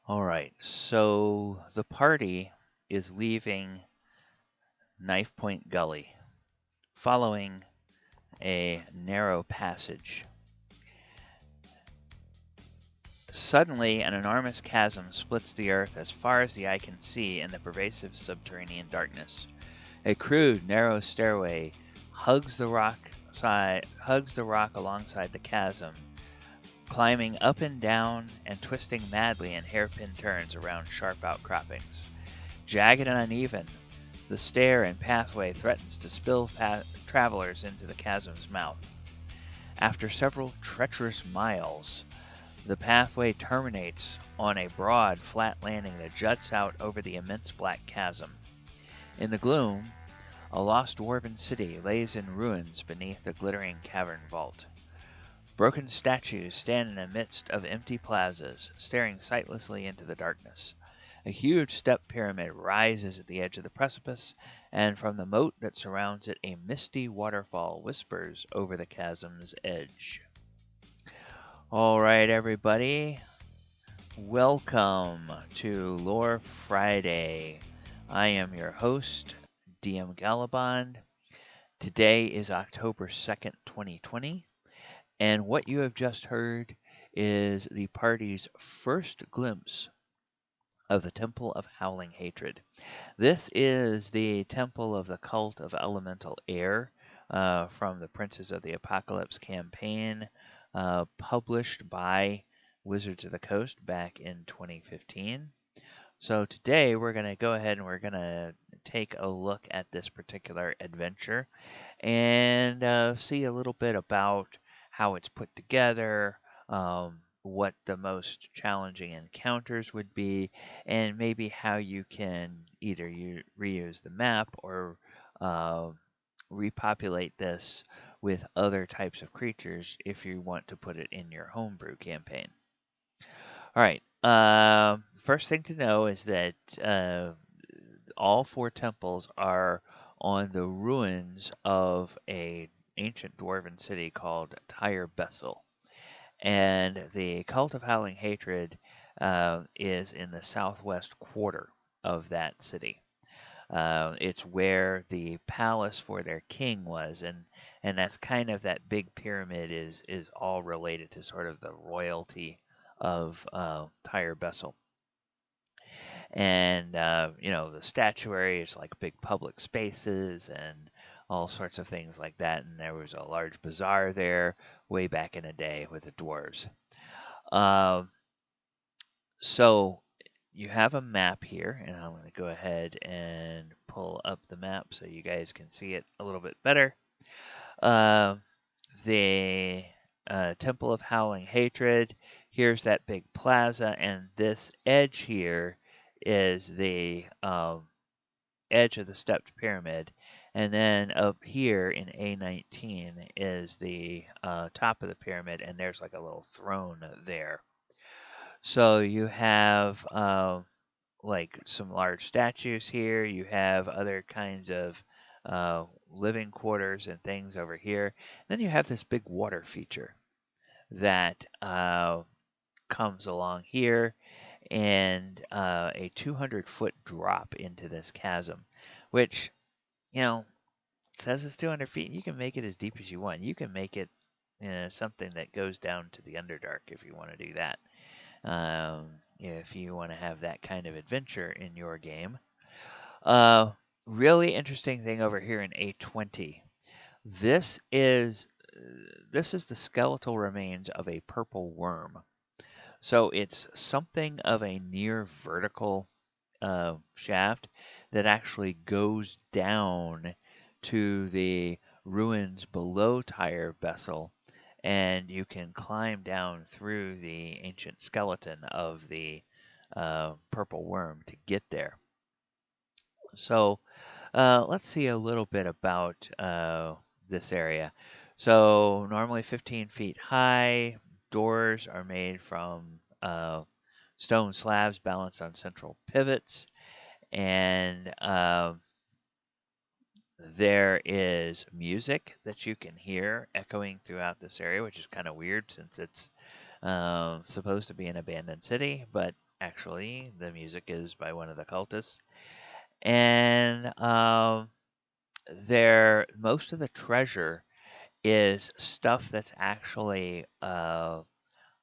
All right, so the party is leaving Knife Point Gully, following a narrow passage. Suddenly, an enormous chasm splits the earth as far as the eye can see in the pervasive subterranean darkness. A crude, narrow stairway hugs the rock alongside the chasm, climbing up and down and twisting madly in hairpin turns around sharp outcroppings. Jagged and uneven, the stair and pathway threatens to spill travelers into the chasm's mouth. After several treacherous miles, the pathway terminates on a broad, flat landing that juts out over the immense black chasm. In the gloom, a lost dwarven city lays in ruins beneath the glittering cavern vault. Broken statues stand in the midst of empty plazas, staring sightlessly into the darkness. A huge step pyramid rises at the edge of the precipice, and from the moat that surrounds it, a misty waterfall whispers over the chasm's edge. All right, everybody, welcome to Lore Friday. I am your host, DM Galabond. Today is October 2nd, 2020. And what you have just heard is the party's first glimpse of the Temple of Howling Hatred. This is the temple of the cult of elemental air from the Princes of the Apocalypse campaign, published by Wizards of the Coast back in 2015. So today we're going to go ahead and we're going to take a look at this particular adventure and see a little bit about how it's put together, what the most challenging encounters would be, and maybe how you can either reuse the map or uh, repopulate this with other types of creatures if you want to put it in your homebrew campaign. All right. First thing to know is that all four temples are on the ruins of a ancient dwarven city called Tyre Bessel. And the Cult of Howling Hatred is in the southwest quarter of that city. It's where the palace for their king was, and that's kind of that big pyramid is all related to sort of the royalty of Tyre Bessel. And the statuary is like big public spaces and all sorts of things like that. And there was a large bazaar there way back in the day with the dwarves. Um, so you have a map here, and I'm going to go ahead and pull up the map so you guys can see it a little bit better. Uh, the Temple of Howling Hatred. Here's that big plaza, and this edge here is the edge of the stepped pyramid. And then up here in A19 is the top of the pyramid, and there's like a little throne there. So you have like some large statues here. You have other kinds of living quarters and things over here. Then you have this big water feature that comes along here and a 200-foot drop into this chasm, which, says it's 200 feet. You can make it as deep as you want. You can make it something that goes down to the Underdark if you want to do that. If you want to have that kind of adventure in your game. Really interesting thing over here in A20. This is this is the skeletal remains of a purple worm. So it's something of a near vertical shaft that actually goes down to the ruins below Tyre Bessel, and you can climb down through the ancient skeleton of the purple worm to get there. So let's see a little bit about this area. So normally 15 feet high, doors are made from stone slabs balanced on central pivots, and there is music that you can hear echoing throughout this area, which is kind of weird since it's supposed to be an abandoned city, but actually. The music is by one of the cultists. And most of the treasure is stuff that's actually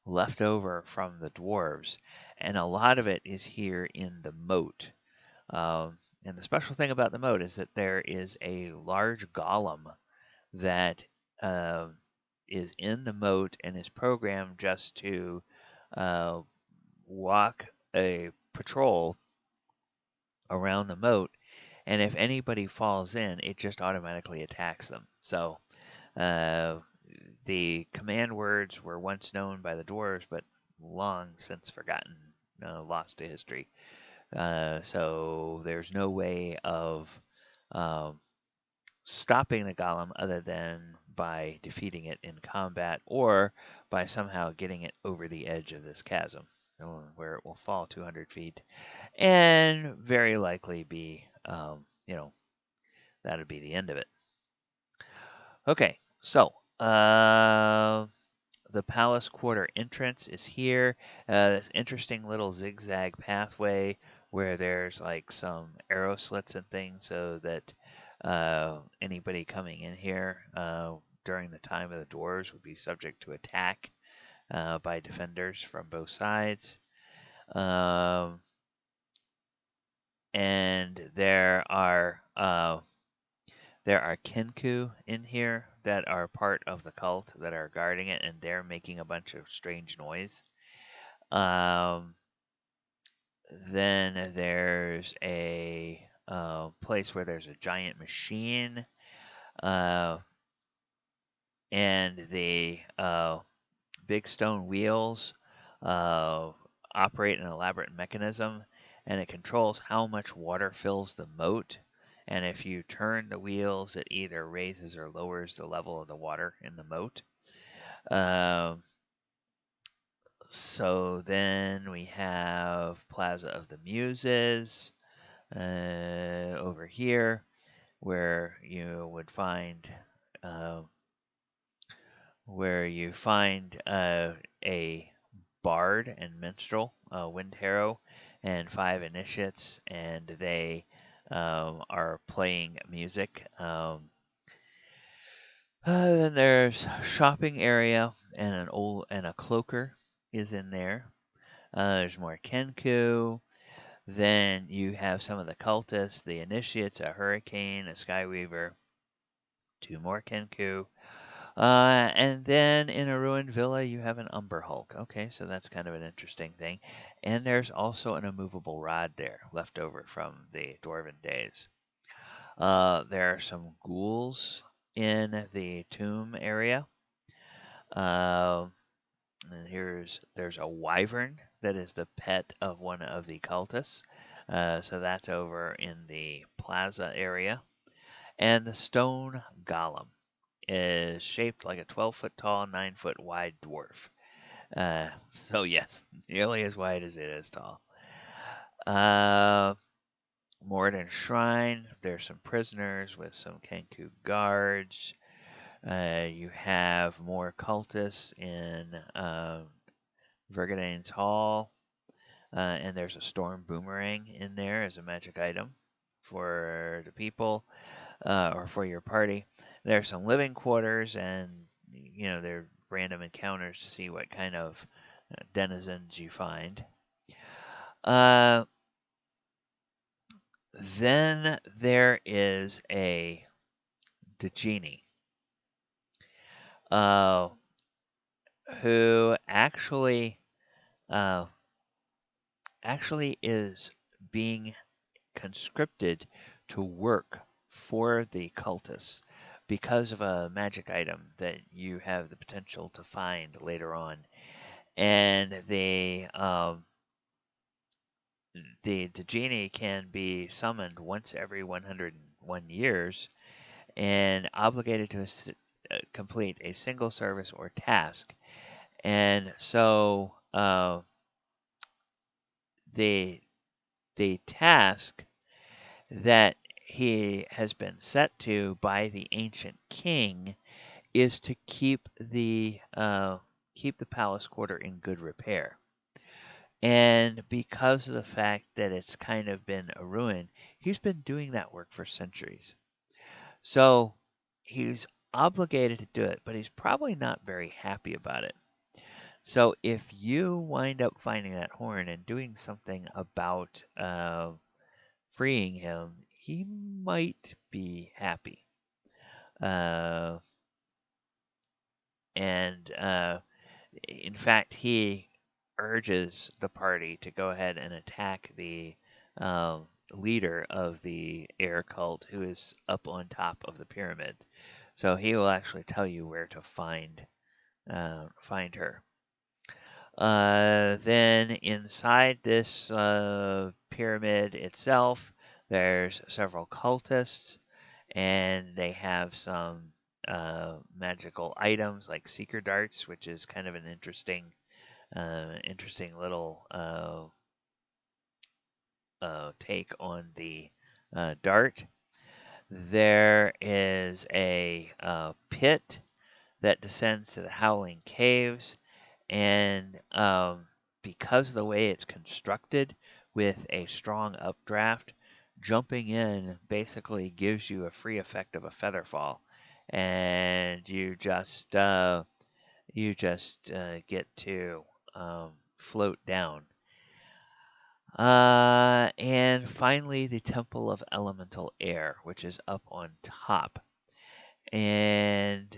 left over from the dwarves, and a lot of it is here in the moat. And the special thing about the moat is that there is a large golem that um, is in the moat and is programmed just to uh, walk a patrol around the moat. And if anybody falls in, it just automatically attacks them. So uh, the command words were once known by the dwarves, but long since forgotten, lost to history. So there's no way of um, stopping the golem other than by defeating it in combat or by somehow getting it over the edge of this chasm, where it will fall 200 feet and very likely be, that'd be the end of it. Okay, so the palace quarter entrance is here. This interesting little zigzag pathway where there's like some arrow slits and things so that anybody coming in here during the time of the dwarves would be subject to attack by defenders from both sides. And there are Kenku in here that are part of the cult that are guarding it, and they're making a bunch of strange noise. Um, then there's a place where there's a giant machine, uh, and the big stone wheels uh, operate an elaborate mechanism, and it controls how much water fills the moat. And if you turn the wheels, it either raises or lowers the level of the water in the moat. Um, so then we have Plaza of the Muses over here, where you would find uh, a bard and minstrel, wind harrow, and 5 initiates, and they are playing music. Then there's shopping area and a cloaker is in there. There's more Kenku. Then you have some of the cultists, the initiates, a hurricane, a skyweaver, 2 more Kenku. And then in a ruined villa, you have an Umber Hulk. Okay, so that's kind of an interesting thing. And there's also an immovable rod there, left over from the Dwarven days. There are some ghouls in the tomb area. Uh, and there's a wyvern that is the pet of one of the cultists. So that's over in the plaza area. And the stone golem is shaped like a 12-foot tall, 9-foot wide dwarf. So yes, nearly as wide as it is tall. Morden Shrine. There's some prisoners with some Kenku guards. You have more cultists in Vergadane's Hall. And there's a storm boomerang in there as a magic item for the people or for your party. There's some living quarters, and there are random encounters to see what kind of denizens you find. Then there is the genie, who actually is being conscripted to work for the cultists because of a magic item that you have the potential to find later on. And the genie can be summoned once every 101 years and obligated to complete a single service or task. And so the task that he has been set to by the ancient king is to keep the palace quarter in good repair. And because of the fact that it's kind of been a ruin, he's been doing that work for centuries. So he's obligated to do it, but he's probably not very happy about it. So if you wind up finding that horn and doing something about freeing him, he might be happy. Uh, and in fact, he urges the party to go ahead and attack the leader of the air cult, who is up on top of the pyramid. So he will actually tell you where to find her. Then inside this pyramid itself, there's several cultists, and they have some magical items like seeker darts, which is kind of an interesting little take on the dart. There is a pit that descends to the Howling Caves, and because of the way it's constructed with a strong updraft, jumping in basically gives you a free effect of a feather fall, and you just get to float down. And finally, the Temple of Elemental Air, which is up on top. And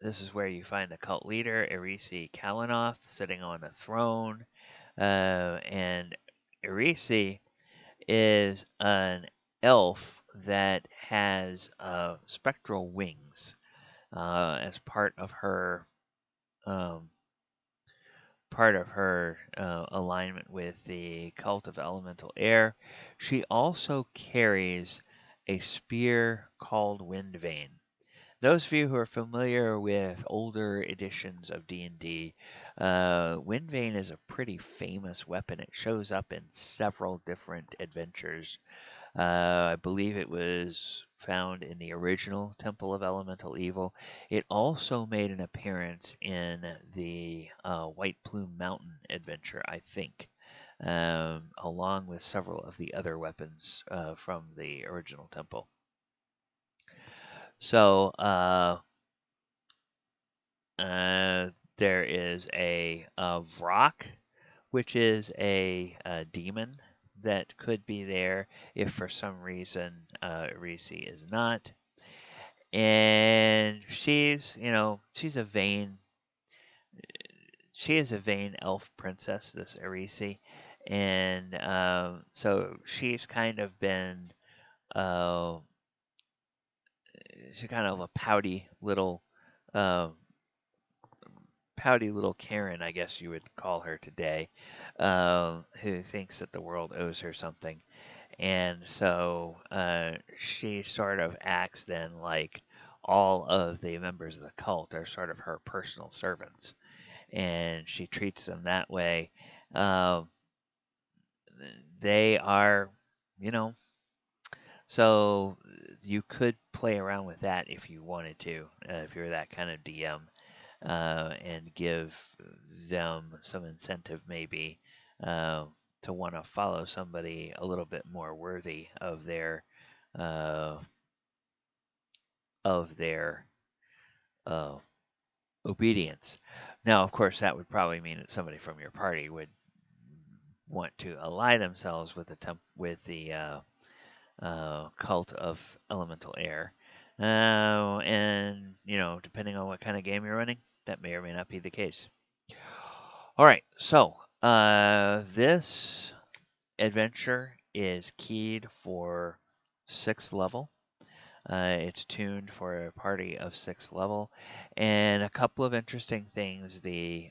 this is where you find the cult leader, Erisi Kalanoth, sitting on a throne. And Erisi is an elf that has spectral wings as um, part of her alignment with the cult of elemental air. She also carries a spear called Windvane. Those of you who are familiar with older editions of D&D, Windvane is a pretty famous weapon. It shows up in several different adventures. I believe it was found in the original Temple of Elemental Evil. It also made an appearance in the White Plume Mountain adventure, I think, along with several of the other weapons from the original temple. So, there is a Vrock, which is a demon that could be there if for some reason Risi is not. And she is a vain elf princess, this Arisi, and so she's kind of been uh, she's kind of a uh, pouty little Karen, I guess you would call her today, who thinks that the world owes her something. And so she sort of acts then like all of the members of the cult are sort of her personal servants. And she treats them that way. Um, they are, you know, so you could play around with that if you wanted to, if you're that kind of DM, and give them some incentive maybe uh, to want to follow somebody a little bit more worthy uh, of their uh, obedience. Now, of course, that would probably mean that somebody from your party would want to ally themselves with the cult of elemental air. And depending on what kind of game you're running, that may or may not be the case. All right, so this adventure is keyed for 6th level. It's tuned for a party of 6th level. And a couple of interesting things. The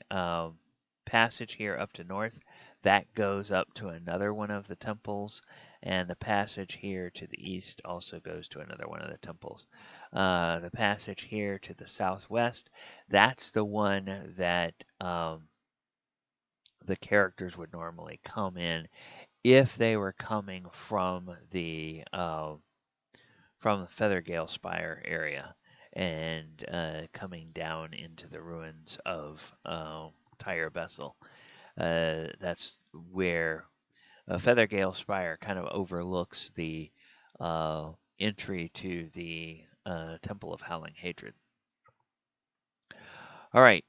passage here up to north, that goes up to another one of the temples. And the passage here to the east also goes to another one of the temples. The passage here to the southwest, that's the one that the characters would normally come in if they were coming from the Feathergale Spire area and coming down into the ruins of Tyre Vessel. That's where Feathergale Spire kind of overlooks the entry to the Temple of Howling Hatred. All right.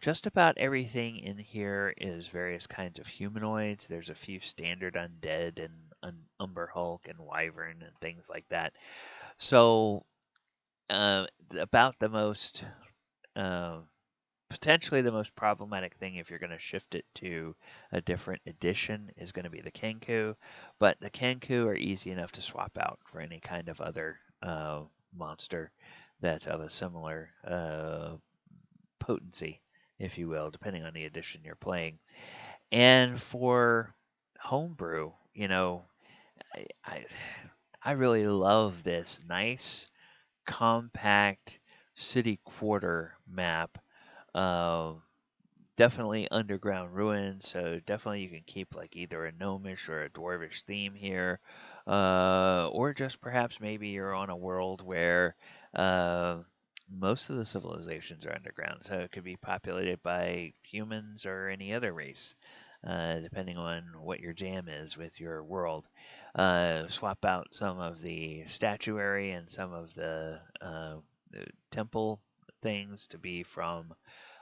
Just about everything in here is various kinds of humanoids. There's a few standard undead and Umber Hulk and Wyvern and things like that. So, about the most uh, potentially the most problematic thing if you're going to shift it to a different edition is going to be the Kenku, but the Kenku are easy enough to swap out for any kind of other monster that's of a similar potency, if you will, depending on the edition you're playing. And for Homebrew, I, I, I really love this nice, compact city quarter map. Um, Definitely underground ruins, so definitely you can keep like either a gnomish or a dwarvish theme here, or just perhaps maybe you're on a world where uh, most of the civilizations are underground, so it could be populated by humans or any other race, depending on what your jam is with your world. Swap out some of the statuary and some of the temple things to be from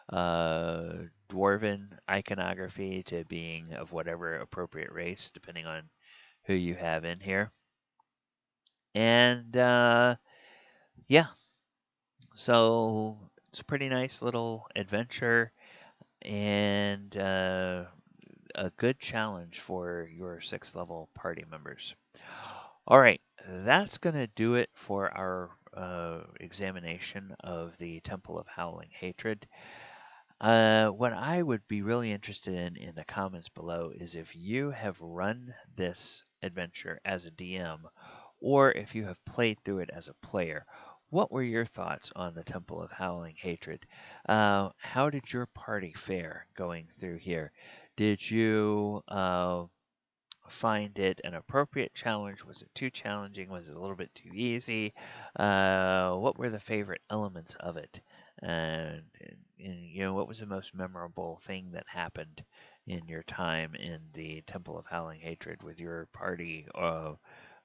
uh, dwarven iconography to being of whatever appropriate race, depending on who you have in here. And yeah, so it's a pretty nice little adventure and a good challenge for your 6th level party members. All right, that's going to do it for our examination of the Temple of Howling Hatred. What I would be really interested in the comments below is if you have run this adventure as a DM or if you have played through it as a player. What were your thoughts on the Temple of Howling Hatred? How did your party fare going through here? Did you find it an appropriate challenge? Was it too challenging? Was it a little bit too easy? What were the favorite elements of it? And what was the most memorable thing that happened in your time in the Temple of Howling Hatred with your party,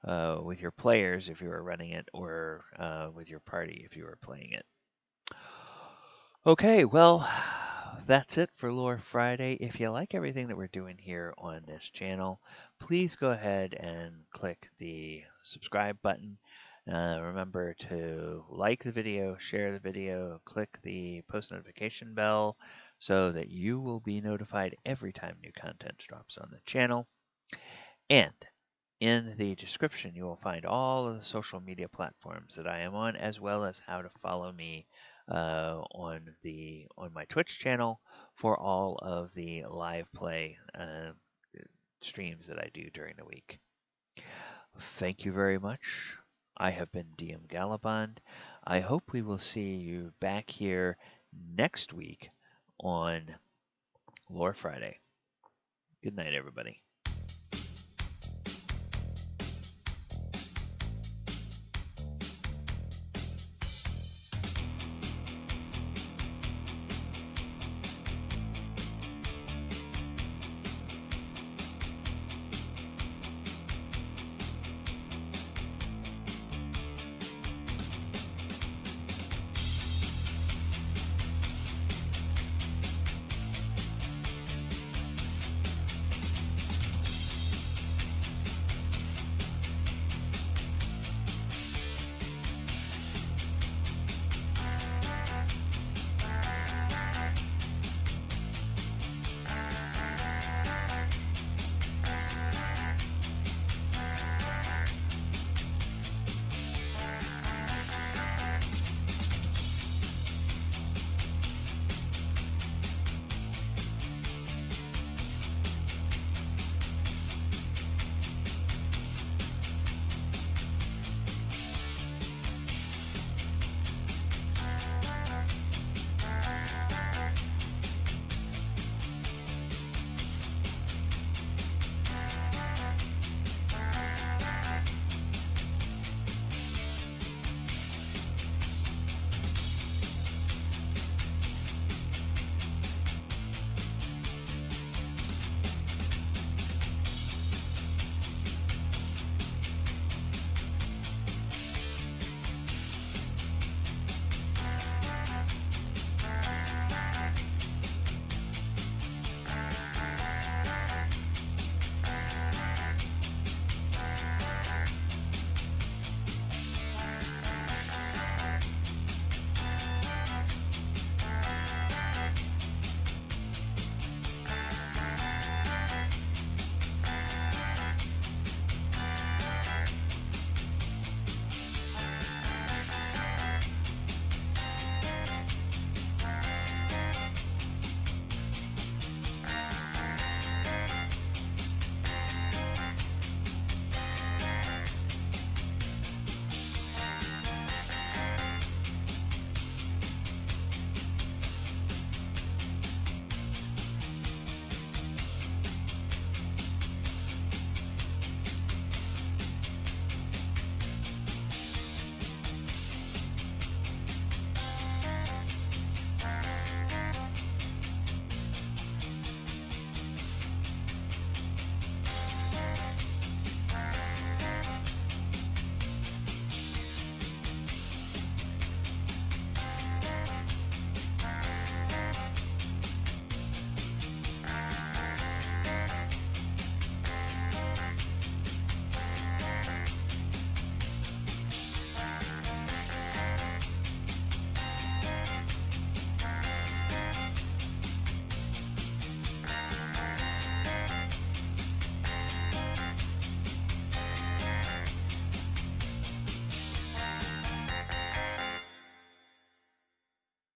with your players if you were running it, or with your party if you were playing it? Okay, well, that's it for Lore Friday. If you like everything that we're doing here on this channel, please go ahead and click the subscribe button. Remember to like the video, share the video, click the post notification bell so that you will be notified every time new content drops on the channel. And in the description, you will find all of the social media platforms that I am on, as well as how to follow me on my Twitch channel for all of the live play streams that I do during the week. Thank you very much. I have been DM Galabond. I hope we will see you back here next week on Lore Friday. Good night, everybody.